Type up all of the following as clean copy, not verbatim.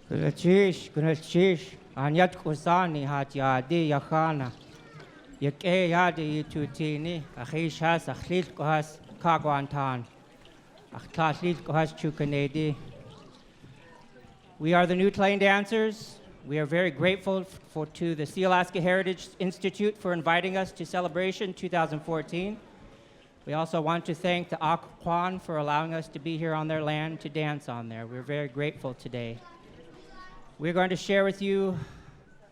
Kunachish, Anyat Kusani hat Yadi Yakhana. Yake Yadi Tutini, Ahishas, Achlit Kohas, Kagwantan, Achlit Kohas Chukanedi. We are the New Tlein dancers. We are very grateful to the Sealaska Heritage Institute for inviting us to Celebration 2014. We also want to thank the Akwan for allowing us to be here on their land to dance on there. We're very grateful today. We're going to share with you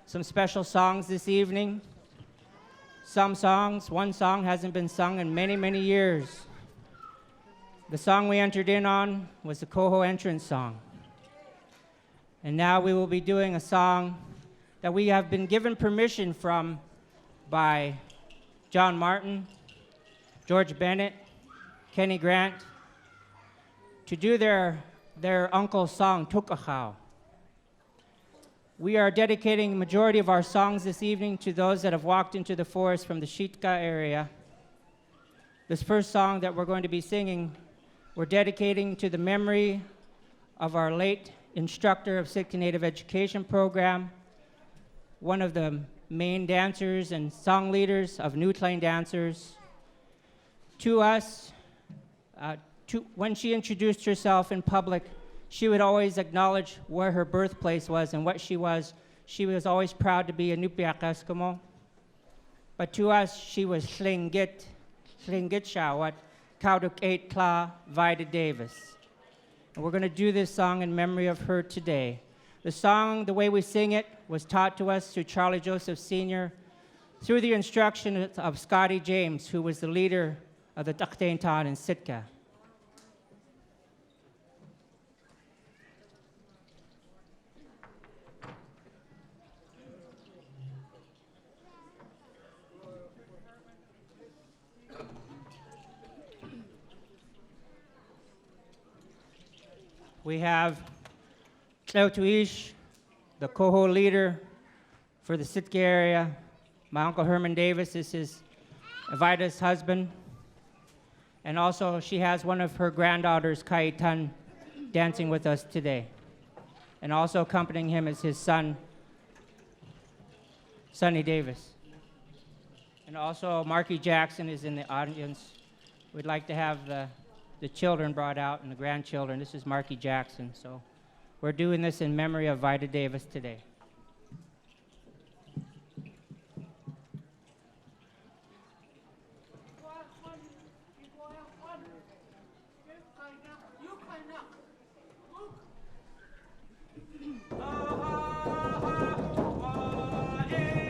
some special songs this evening. Some songs, one song hasn't been sung in many, many years. The song we entered in on was the Coho entrance song. And now we will be doing a song that we have been given permission from by John Martin, George Bennett, Kenny Grant, to do their uncle's song, Tukahau. We are dedicating the majority of our songs this evening to those that have walked into the forest from the Shitka area. This first song that we're going to be singing, we're dedicating to the memory of our late instructor of Sitka Native Education Program, one of the main dancers and song leaders of New Tlein dancers. To us, when she introduced herself in public, she would always acknowledge where her birthplace was and what she was. She was always proud to be a Nupiaq Eskimo. But to us, she was Tlingit Shawat, Kauduk 8 Tla, Vita Davis. And we're going to do this song in memory of her today. The song, the way we sing it, was taught to us through Charlie Joseph Sr., through the instruction of Scotty James, who was the leader of the Taktain Tan in Sitka. We have Tleutuish, the Coho leader for the Sitka area. My Uncle Herman Davis is his Vita's husband. And also she has one of her granddaughters, Kaitan, dancing with us today. And also accompanying him is his son, Sonny Davis. And also Marky Jackson is in the audience. We'd like to have the children brought out and the grandchildren. This is Marky Jackson. So we're doing this in memory of Vita Davis today. Hey!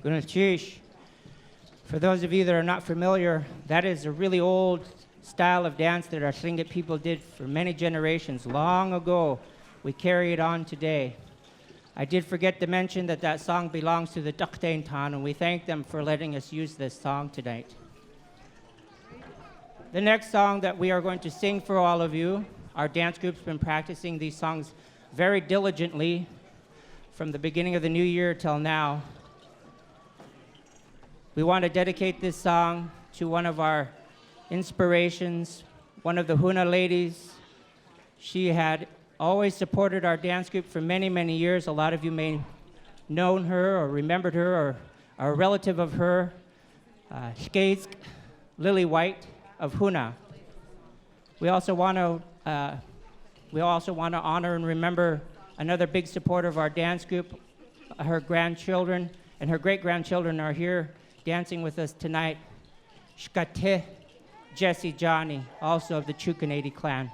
Gunalchish. For those of you that are not familiar, that is a really old style of dance that our Tlingit people did for many generations long ago. We carry it on today. I did forget to mention that that song belongs to the Tlein town, and we thank them for letting us use this song tonight. The next song that we are going to sing for all of you, our dance group's been practicing these songs very diligently from the beginning of the new year till now. We want to dedicate this song to one of our inspirations, one of the Huna ladies. She had always supported our dance group for many, many years. A lot of you may known her or remembered her or are a relative of her, Shkeisk Lily White of Huna. We also want to honor and remember another big supporter of our dance group. Her grandchildren and her great-grandchildren are here dancing with us tonight. Shkate Jesse Johnny, also of the Chukanady clan.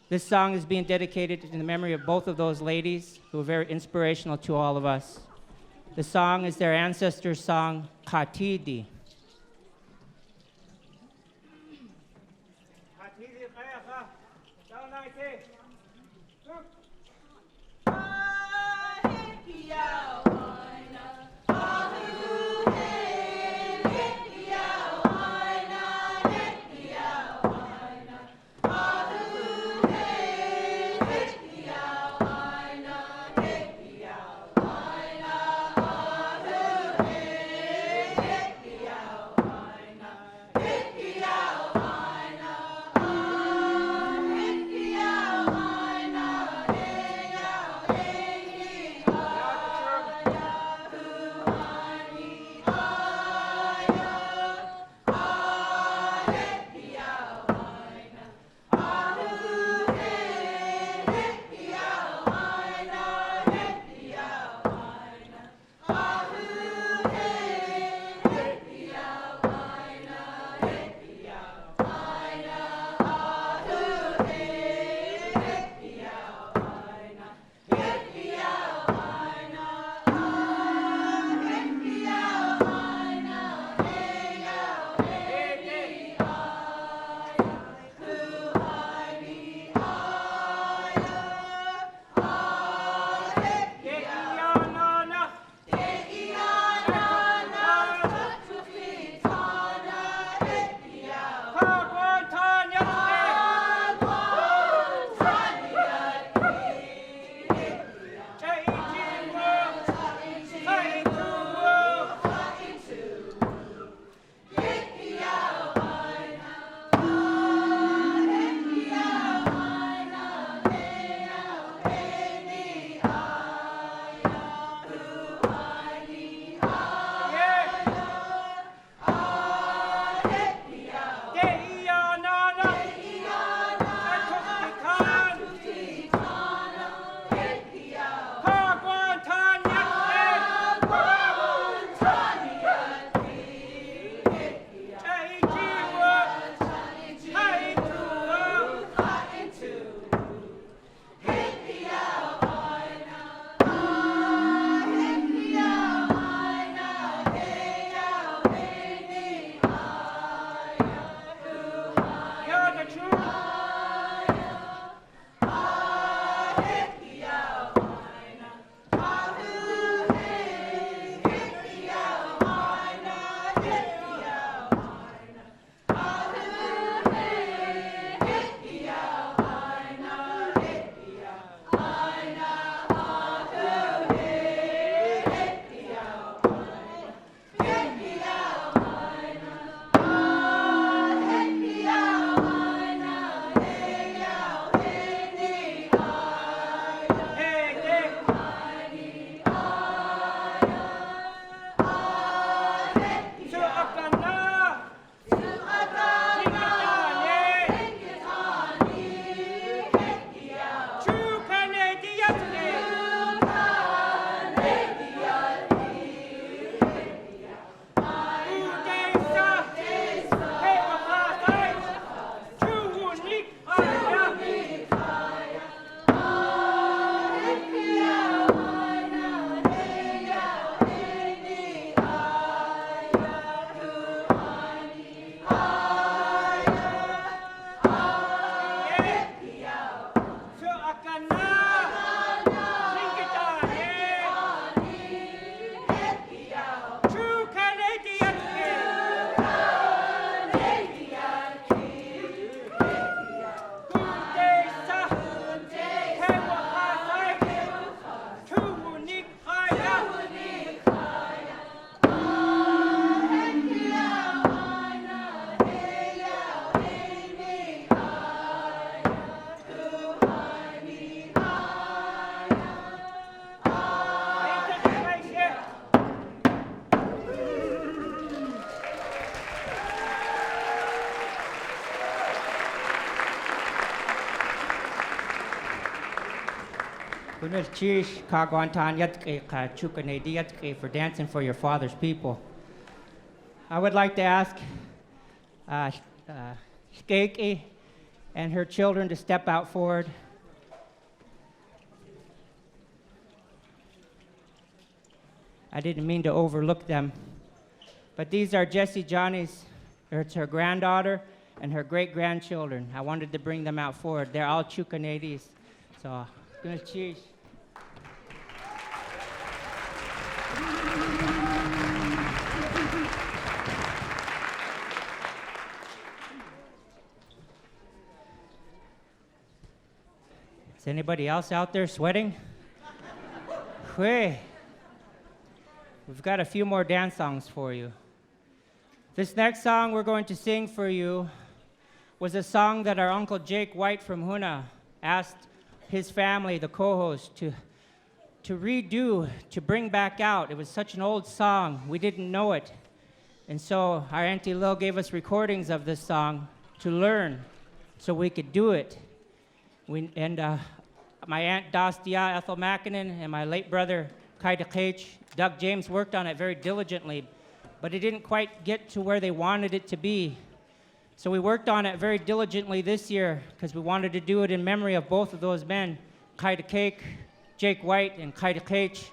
This song is being dedicated in the memory of both of those ladies who are very inspirational to all of us. The song is their ancestors' song, Katidi. Kunal Chish, Kagwantan Yatke, Chukanedi Yatke for dancing for your father's people. I would like to ask Skeke and her children to step out forward. I didn't mean to overlook them. But these are Jessie Johnny's, it's her granddaughter and her great-grandchildren. I wanted to bring them out forward. They're all Chukanedis. So, good cheese. Is anybody else out there sweating? Hey. We've got a few more dance songs for you. This next song we're going to sing for you was a song that our Uncle Jake White from Huna asked his family, the co-host, to redo, to bring back out. It was such an old song, we didn't know it. And so our Auntie Lil gave us recordings of this song to learn so we could do it. My Aunt Dastia Ethel Mackinnon and my late brother Kaida Kach, Doug James worked on it very diligently, but it didn't quite get to where they wanted it to be. So we worked on it very diligently this year because we wanted to do it in memory of both of those men, Kaida Kach, Jake White, and Kaida Kach,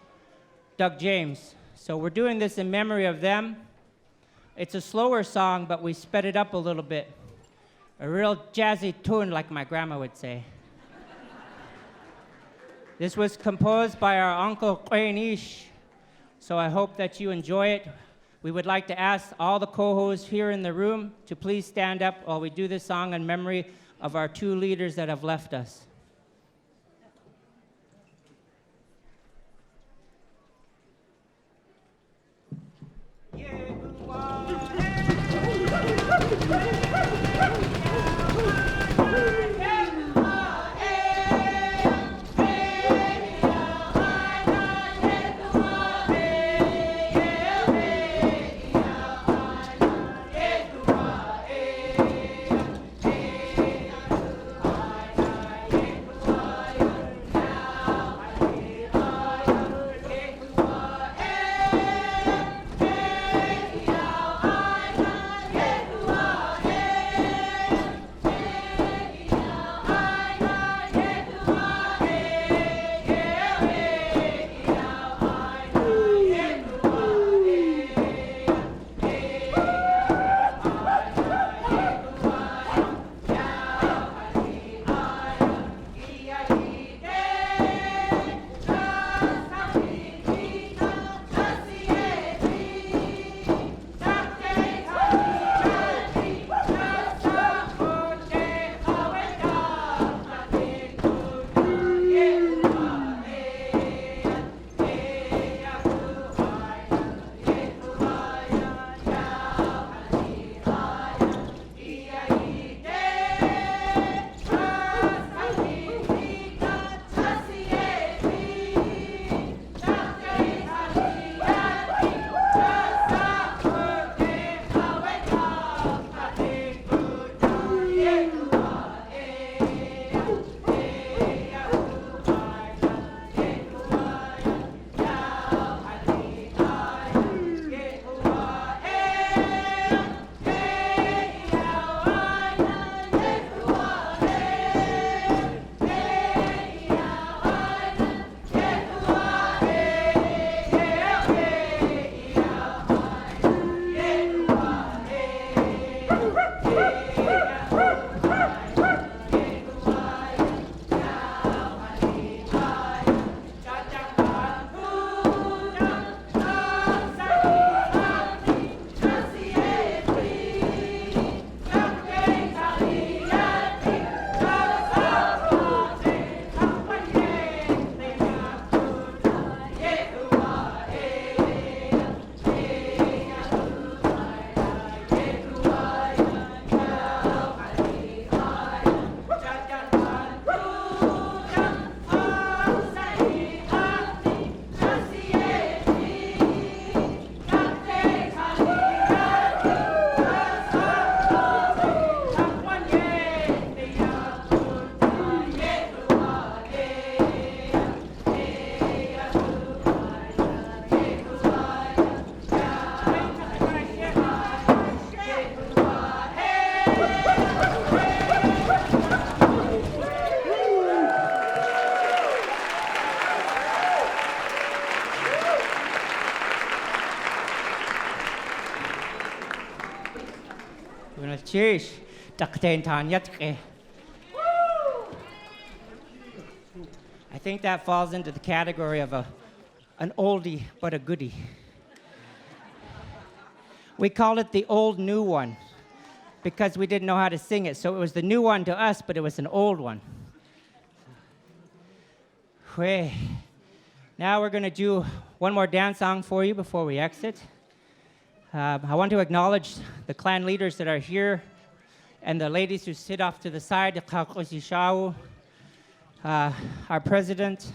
Doug James. So we're doing this in memory of them. It's a slower song, but we sped it up a little bit. A real jazzy tune, like my grandma would say. This was composed by our Uncle Qeinish, so I hope that you enjoy it. We would like to ask all the co-hosts here in the room to please stand up while we do this song in memory of our two leaders that have left us. Cheers. Takten tan yatke. I think that falls into the category of an oldie but a goodie. We called it the old new one because we didn't know how to sing it. So it was the new one to us, but it was an old one. Now we're going to do one more dance song for you before we exit. I want to acknowledge the clan leaders that are here and the ladies who sit off to the side. Our president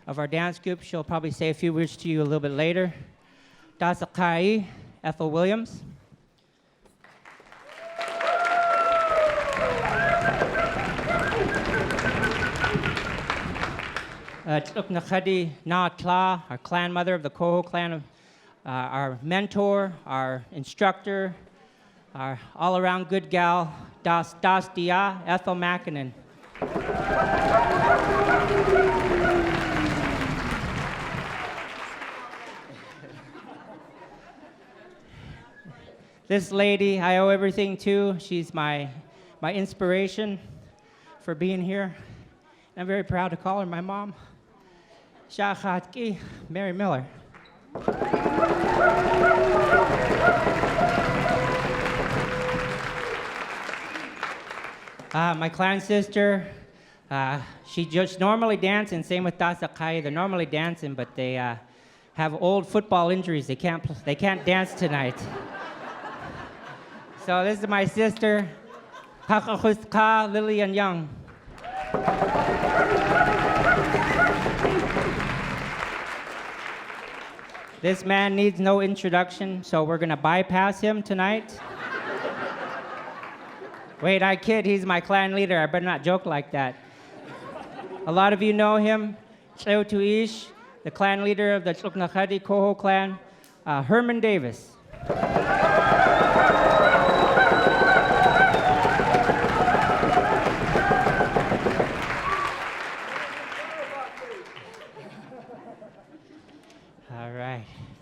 of our dance group, she'll probably say a few words to you a little bit later. Dasakai, Ethel Williams. Tluknakhadi Na Tla, our clan mother of the Koho clan, our mentor, our instructor, our all-around good gal, Das Dia, Ethel Makinen. This lady, I owe everything to. She's my inspiration for being here. I'm very proud to call her my mom. Shachatki, Mary Miller. My clan sister, she just normally dances, and same with Dasakai. They're normally dancing, but they have old football injuries. They can't dance tonight. So this is my sister, Kakahuska Lillian Young. This man needs no introduction, so we're gonna bypass him tonight. Wait, I kid, he's my clan leader. I better not joke like that. A lot of you know him, Cheo Tuish, the clan leader of the Tluknakhadi Koho clan, Herman Davis.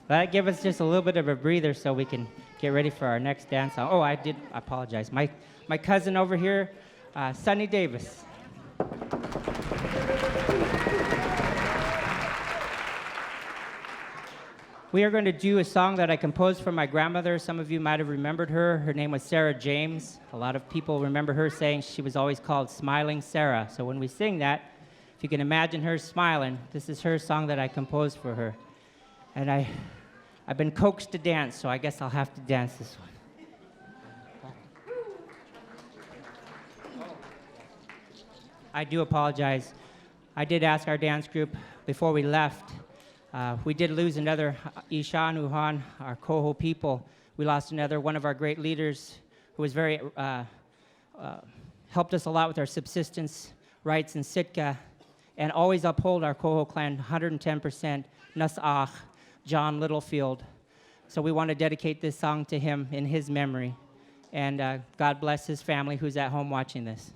That give us just a little bit of a breather so we can get ready for our next dance song. Oh, I apologize. My cousin over here, Sonny Davis. We are going to do a song that I composed for my grandmother. Some of you might have remembered her. Her name was Sarah James. A lot of people remember her saying she was always called Smiling Sarah. So when we sing that, if you can imagine her smiling, this is her song that I composed for her. And I've been coaxed to dance, so I guess I'll have to dance this one. I do apologize. I did ask our dance group before we left. We did lose another Isha Nuhan, our Koho people. We lost another one of our great leaders who was very helped us a lot with our subsistence rights in Sitka, and always uphold our Koho clan 110%. Nas'ach. John Littlefield. So we want to dedicate this song to him in his memory. And God bless his family who's at home watching this.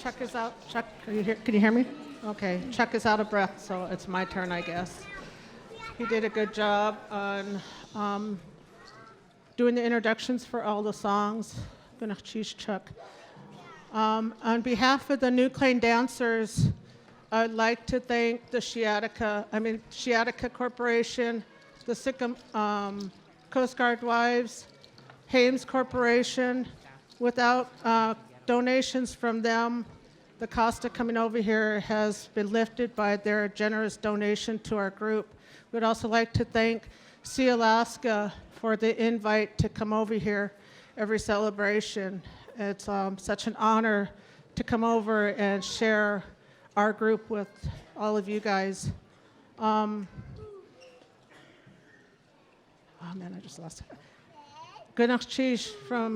Chuck is out. Chuck, can you hear me? Okay, Chuck is out of breath, so it's my turn, I guess. He did a good job on doing the introductions for all the songs. Gunachchish Chuck. On behalf of the Tlein dancers, I'd like to thank the Sealaska Corporation, the Sikkim Coast Guard Wives, Hames Corporation. Without donations from them, the cost of coming over here has been lifted by their generous donation to our group. We'd also like to thank Sealaska for the invite to come over here every celebration. It's such an honor to come over and share our group with all of you guys. Oh man, I just lost it. Gunachchish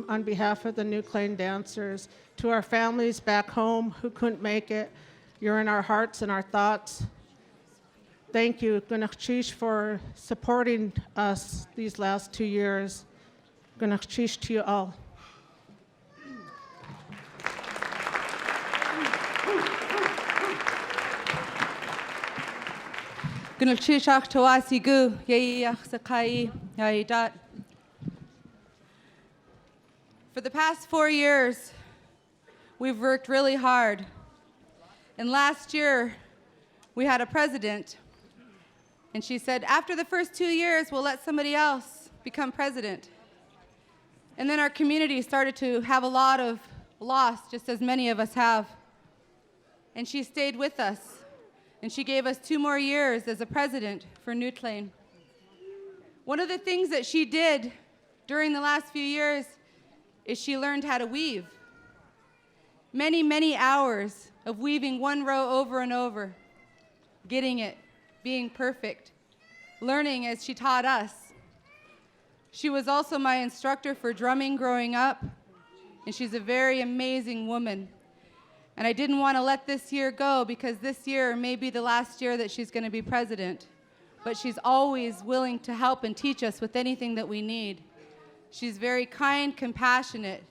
on behalf of the Tlein dancers. To our families back home who couldn't make it, you're in our hearts and our thoughts. Thank you, Gunachchish, for supporting us these last 2 years. Gunachchish to you all. Gunachchishach toasigu yeyach sakai yayidat. For the past 4 years, we've worked really hard. And last year, we had a president, and she said, after the first 2 years, we'll let somebody else become president. And then our community started to have a lot of loss, just as many of us have. And she stayed with us, and she gave us 2 more years as a president for Tlein. One of the things that she did during the last few years is she learned how to weave. Many, many hours of weaving one row over and over, getting it, being perfect, learning as she taught us. She was also my instructor for drumming growing up, and she's a very amazing woman. And I didn't want to let this year go because this year may be the last year that she's going to be president. But she's always willing to help and teach us with anything that we need. She's very kind, compassionate,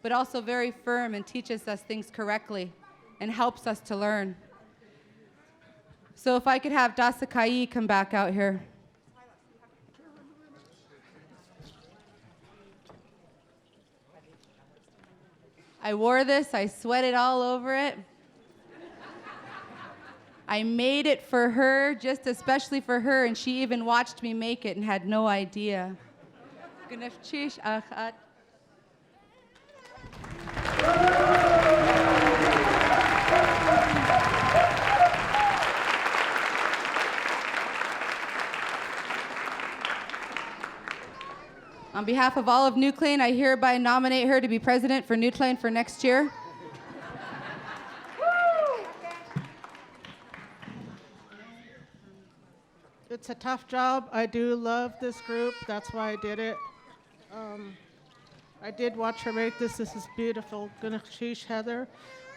but also very firm and teaches us things correctly and helps us to learn. So if I could have Dasakai come back out here. I wore this, I sweated all over it. I made it for her, just especially for her, and she even watched me make it and had no idea. On behalf of all of Tlein, I hereby nominate her to be president for Tlein for next year. It's a tough job. I do love this group. That's why I did it. I did watch her make this. This is beautiful. Gunachchish Heather.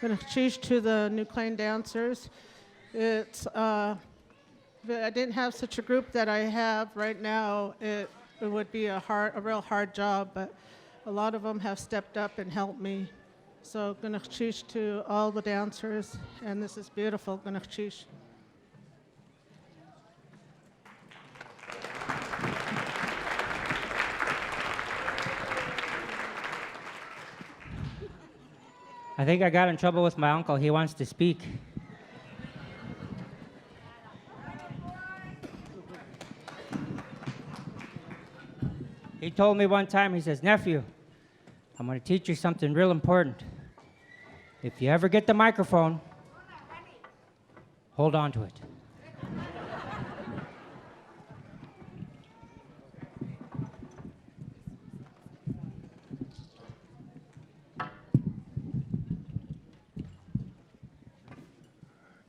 Gunachchish to the Tlein dancers. I didn't have such a group that I have right now. It would be a real hard job, but a lot of them have stepped up and helped me. So Gunachchish to all the dancers, and this is beautiful. Gunachchish. I think I got in trouble with my uncle. He wants to speak. He told me one time, he says, nephew, I'm going to teach you something real important. If you ever get the microphone, hold on to it.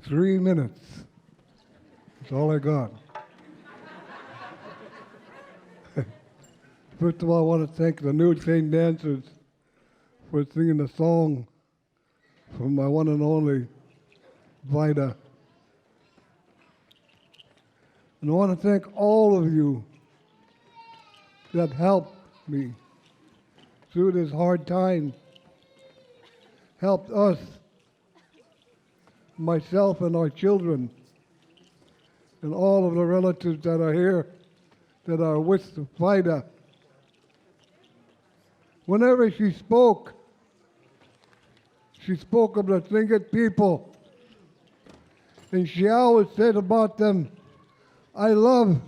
Three minutes. That's all I got. First of all, I want to thank the Tlein dancers for singing the song from my one and only Vita. And I want to thank all of you that helped me through this hard time, helped us myself and our children, and all of the relatives that are here, that are with Vita. Whenever she spoke of the Tlingit people, and she always said about them, I love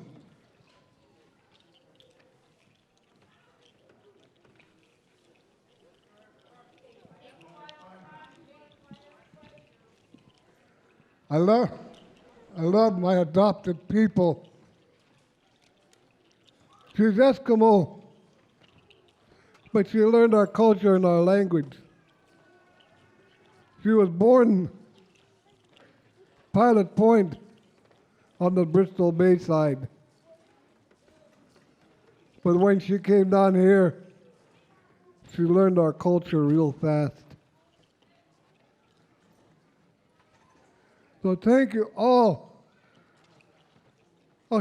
my adopted people. She's Eskimo, but she learned our culture and our language. She was born Pilot Point on the Bristol Bay side. But when she came down here, she learned our culture real fast. So thank you all.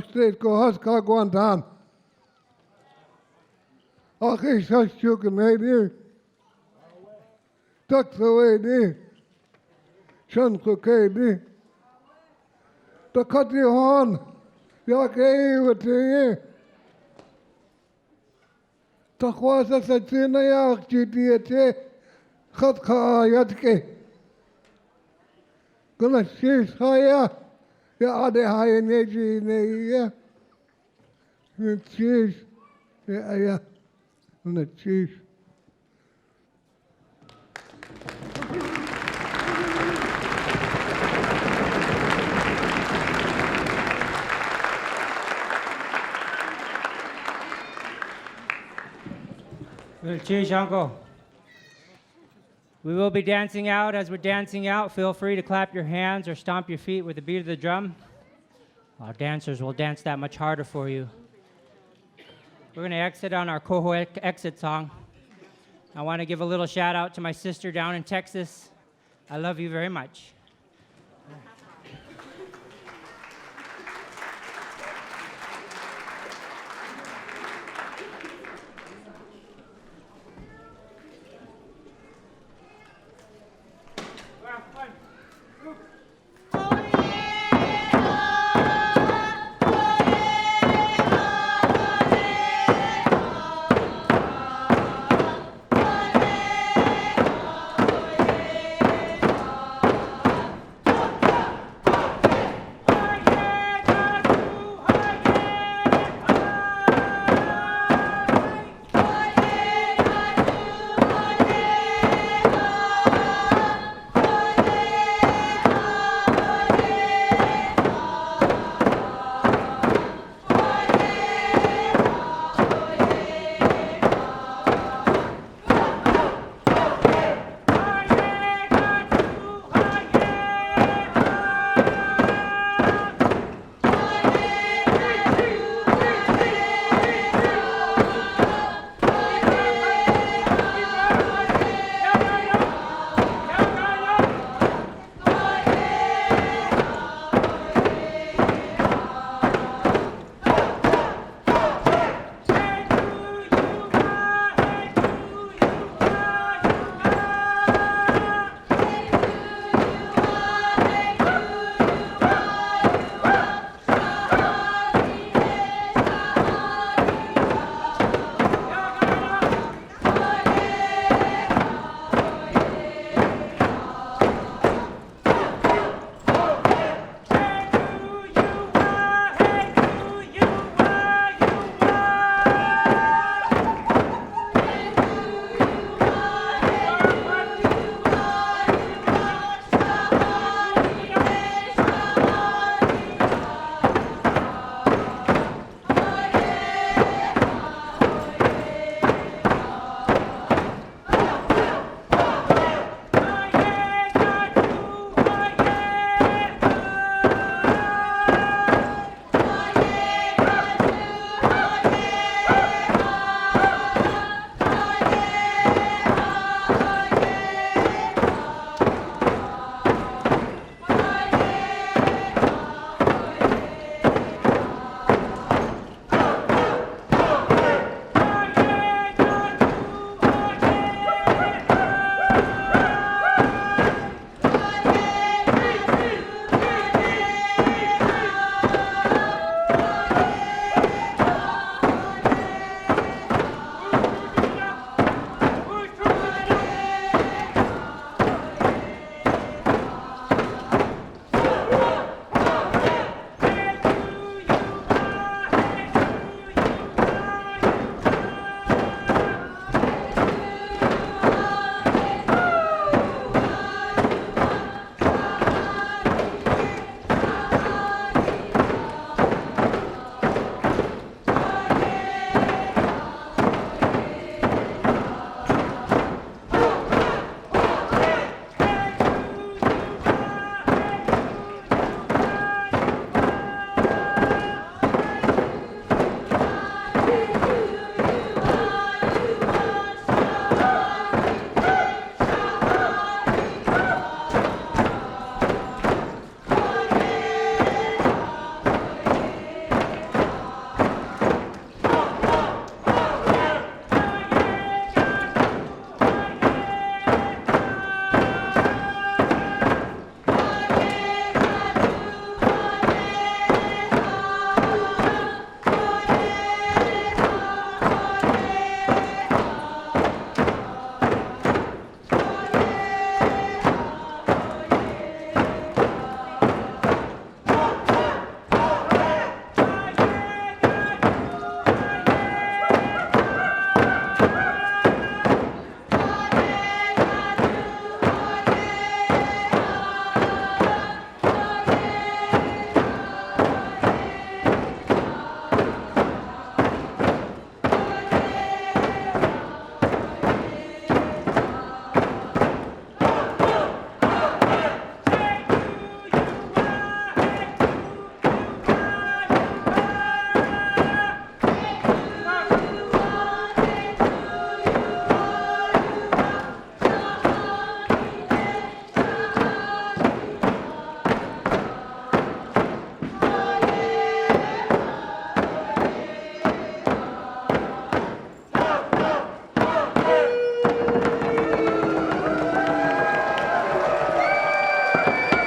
State go Huska Guantan. Okay, such you can made here. Tuck the way there. Shun cookay there. The cut you on. Yake with you. Takwasa Satina Yak GTH. Katka Yatke. Gonna cheese higher. Yeah, are they high in age in yeah. Cheese. Yeah. Gonna cheese. Well, cheers, Uncle. We will be dancing out. As we're dancing out, feel free to clap your hands or stomp your feet with the beat of the drum. Our dancers will dance that much harder for you. We're going to exit on our Coho exit song. I want to give a little shout out to my sister down in Texas. I love you very much. Thank you.